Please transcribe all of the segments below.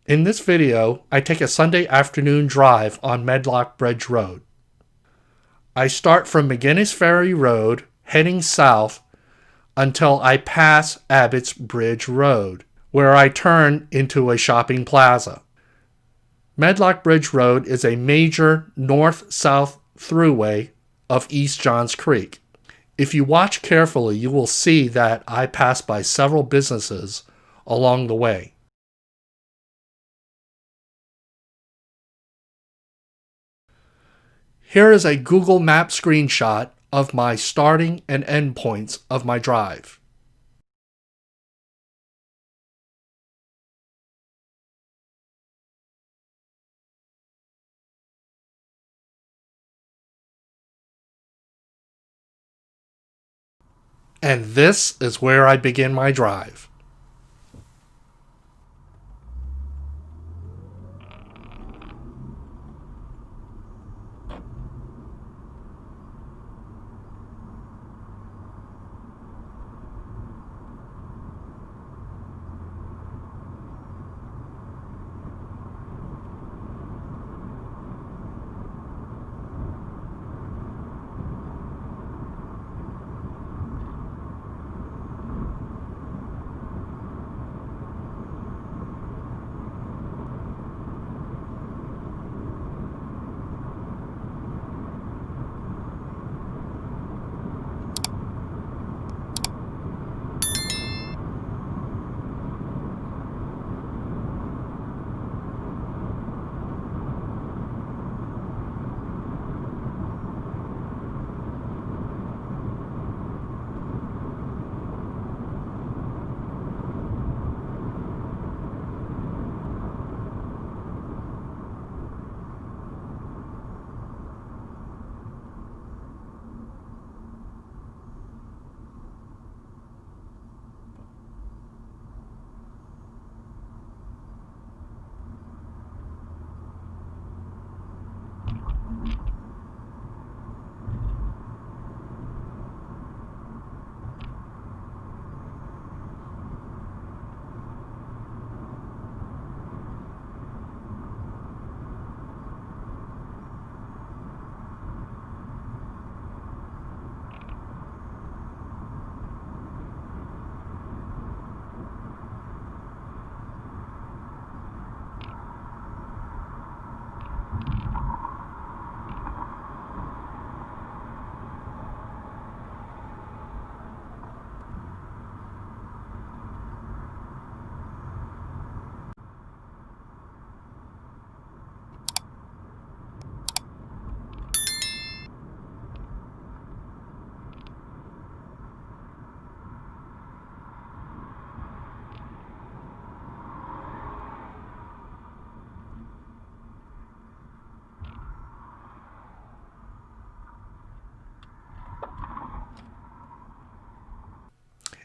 In this video, I take a Sunday afternoon drive on Medlock Bridge Rd. I start from McGinnis Ferry Rd, heading south until I pass Abbotts Bridge Rd, where I turn into a shopping plaza. Medlock Bridge Rd is a major north-south throughway of East Johns Creek. If you watch carefully, you will see that I pass by several businesses along the way. Here is a Google Map screenshot of my starting and end points of my drive. And this is where I begin my drive.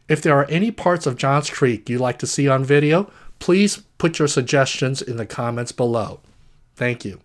If there are any parts of Johns Creek you'd like to see on video, please put your suggestions in the comments below. Thank you.